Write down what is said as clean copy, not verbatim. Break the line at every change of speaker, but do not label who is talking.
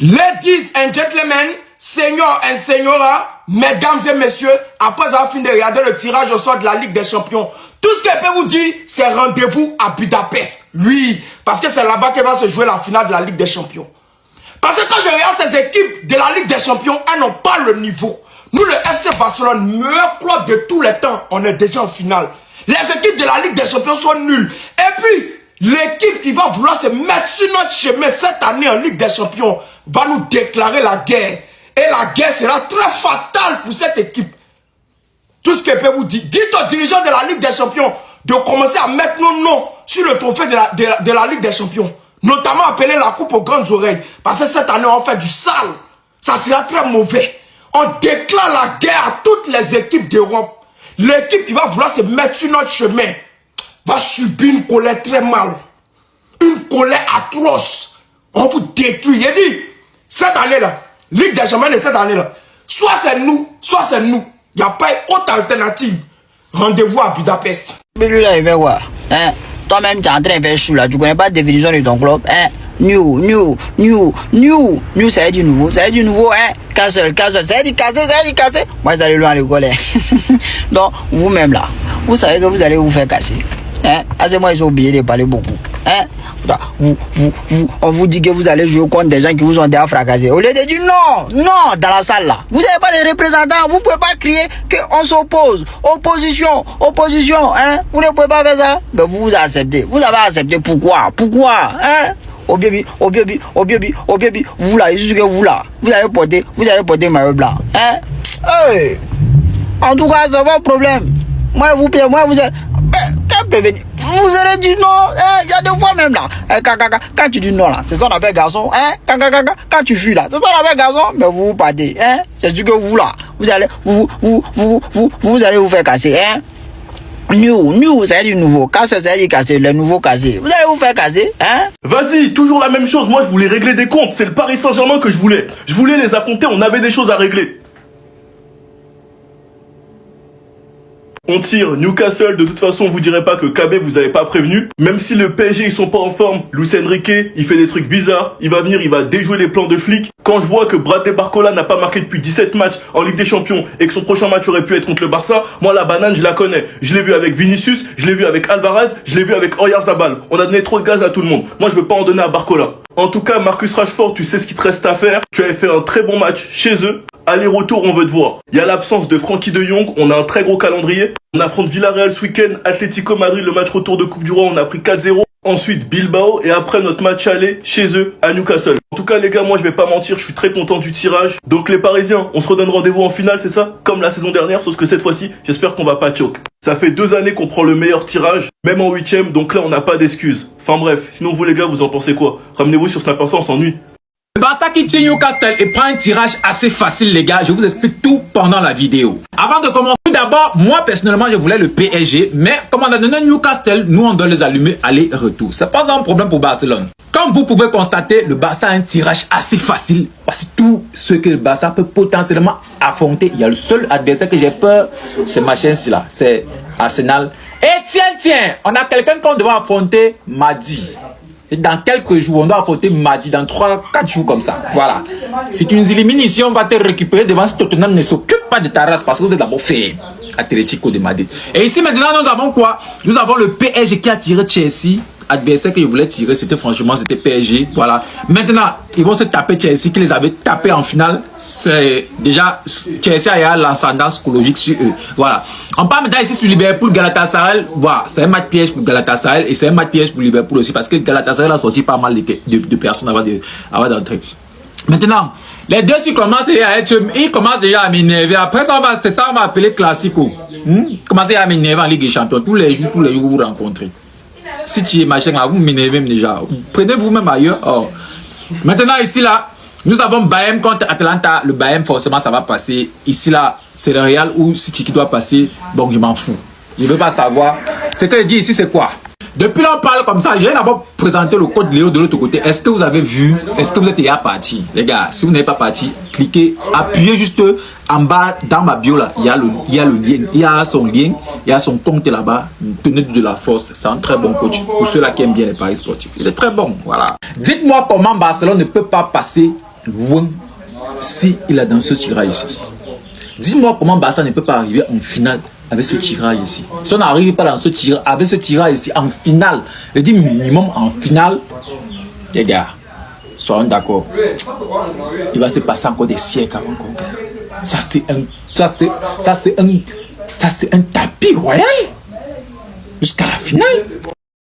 Ladies and gentlemen, seniors and senora, mesdames et messieurs, après avoir fini de regarder le tirage au sort de la Ligue des Champions, tout ce que je peux vous dire, c'est rendez-vous à Budapest. Oui, parce que c'est là-bas que va se jouer la finale de la Ligue des Champions. Parce que quand je regarde ces équipes de la Ligue des Champions, elles n'ont pas le niveau. Nous, le FC Barcelone, meilleur club de tous les temps, on est déjà en finale. Les équipes de la Ligue des Champions sont nulles. Et puis, l'équipe qui va vouloir se mettre sur notre chemin cette année en Ligue des Champions va nous déclarer la guerre. Et la guerre sera très fatale pour cette équipe. Tout ce que je peux vous dire, dites aux dirigeants de la Ligue des Champions de commencer à mettre nos noms sur le trophée de la Ligue des Champions. Notamment appeler la coupe aux grandes oreilles. Parce que cette année, on fait du sale. Ça sera très mauvais. On déclare la guerre à toutes les équipes d'Europe. L'équipe qui va vouloir se mettre sur notre chemin va subir une colère très mal. Une colère atroce. On vous détruit. Il dit, cette année-là, Ligue des Champions de cette année-là, soit c'est nous, soit c'est nous. Il n'y a pas autre alternative. Rendez-vous à Budapest.
Mais lui là, il fait quoi? Hein? Toi-même, tu es en train de faire chou là. Tu connais pas la définition de ton club? Hein? New, ça veut dire nouveau. Ça veut dire nouveau, hein? Castle, ça veut dire casser. Moi, ça allez loin à l'école. Donc, vous-même là, vous savez que vous allez vous faire casser. Hein? C'est moi, ils ont oublié de parler beaucoup. Hein? On vous dit que vous allez jouer contre des gens qui vous ont déjà fracassé. Au lieu de dire non, dans la salle là. Vous n'avez pas de représentants, vous ne pouvez pas crier qu'on s'oppose. Opposition, hein? Vous ne pouvez pas faire ça. Mais vous acceptez. Vous avez accepté pourquoi? Hein? Au baby, vous là, je suis que vous là. Vous allez porter maillot blanc. Hein? Hey! En tout cas, c'est votre problème. Moi, vous êtes. Quel prévenu? Vous aurez dit non, il y a deux fois même là. Quand tu dis non là, c'est ça qu'on appelle garçon, hein? Quand tu fuis là, c'est ça qu'on appelle garçon, mais vous partez, hein? C'est du que vous là, vous allez vous faire casser, hein? New, ça veut dire nouveau. Casser, ça veut dire casser, le nouveau casser. Vous allez vous faire casser, hein?
Vas-y, toujours la même chose. Moi, je voulais régler des comptes. C'est le Paris Saint-Germain que je voulais. Je voulais les affronter, on avait des choses à régler. On tire Newcastle, de toute façon on vous dirait pas que KB vous avez pas prévenu. Même si le PSG ils sont pas en forme, Luis Enrique il fait des trucs bizarres, il va venir, il va déjouer les plans de flics. Quand je vois que Bradley Barcola n'a pas marqué depuis 17 matchs en Ligue des Champions et que son prochain match aurait pu être contre le Barça, moi la banane je la connais. Je l'ai vu avec Vinicius, je l'ai vu avec Alvarez, je l'ai vu avec Oyarzabal. On a donné trop de gaz à tout le monde. Moi je veux pas en donner à Barcola. En tout cas Marcus Rashford, tu sais ce qu'il te reste à faire. Tu avais fait un très bon match chez eux. Aller-retour, on veut te voir. Il y a l'absence de Frankie de Jong, on a un très gros calendrier. On affronte Villarreal ce week-end, Atlético Madrid, le match retour de Coupe du Roi, on a pris 4-0. Ensuite Bilbao et après notre match aller chez eux à Newcastle. En tout cas les gars, moi je vais pas mentir, je suis très content du tirage. Donc les Parisiens, on se redonne rendez-vous en finale, c'est ça? Comme la saison dernière, sauf que cette fois-ci, j'espère qu'on va pas choke. Ça fait 2 années qu'on prend le meilleur tirage, même en 8ème, donc là on n'a pas d'excuses. Enfin bref, sinon vous les gars, vous en pensez quoi? Ramenez-vous sur Snap, on s'ennuie.
Le Barça qui tient Newcastle et prend un tirage assez facile les gars, je vous explique tout pendant la vidéo. Avant de commencer, d'abord, moi personnellement je voulais le PSG, mais comme on a donné Newcastle, nous on doit les allumer aller-retour. C'est pas un problème pour Barcelone. Comme vous pouvez constater, le Barça a un tirage assez facile. Voici tout ce que le Barça peut potentiellement affronter. Il y a le seul adversaire que j'ai peur, c'est machin-ci là, c'est Arsenal. Et tiens, on a quelqu'un qu'on doit affronter mardi. Dans quelques jours, on doit affronter mardi, dans 3-4 jours comme ça. Voilà. Si tu nous élimines ici, on va te récupérer devant si Tottenham ne s'occupe pas de ta race parce que vous êtes d'abord fait Atlético de Madrid. Et ici maintenant, nous avons quoi? Nous avons le PSG qui a tiré Chelsea. Adversaire que je voulais tirer, c'était PSG. Voilà. Maintenant, ils vont se taper Chelsea qui les avait tapés en finale. C'est déjà Chelsea a l'ascendance psychologique sur eux. Voilà. On parle maintenant ici sur Liverpool, Galatasaray. Voilà. C'est un match piège pour Galatasaray et c'est un match piège pour Liverpool aussi parce que Galatasaray a sorti pas mal de personnes avant d'entrer. Maintenant, les deux ils commencent déjà à m'énerver. Après ça, c'est ça on va appeler classico. Commencez à m'énerver en Ligue des Champions. Tous les jours, vous rencontrez. Si tu es machin là, vous m'énervez même déjà. Prenez vous-même ailleurs. Oh. Maintenant ici là, nous avons Bayern contre Atalanta. Le Bayern forcément ça va passer. Ici là, c'est le Real ou City qui doit passer. Bon, je m'en fous. Je ne veux pas savoir. Ce que je dis ici c'est quoi? Depuis là on parle comme ça. Je vais d'abord présenter le code Léo de l'autre côté. Est-ce que vous avez vu? Est-ce que vous êtes déjà parti? Les gars, si vous n'êtes pas parti, cliquez, appuyez juste en bas dans ma bio là. Il y a le lien, il y a son lien, il y a son compte là-bas. Tenez de la force. C'est un très bon coach. Pour ceux-là qui aiment bien les paris sportifs. Il est très bon. Voilà. Dites-moi comment Barcelone ne peut pas passer loin si il a dans ce tirage ici. Dis-moi comment Barça ne peut pas arriver en finale avec ce tirage ici. Si on n'arrive pas dans ce tirage, avec ce tirage ici, en finale, je dis minimum en finale, les gars, soyons d'accord. Il va se passer encore des siècles avant qu'on gagne. Ça c'est un tapis royal jusqu'à la finale.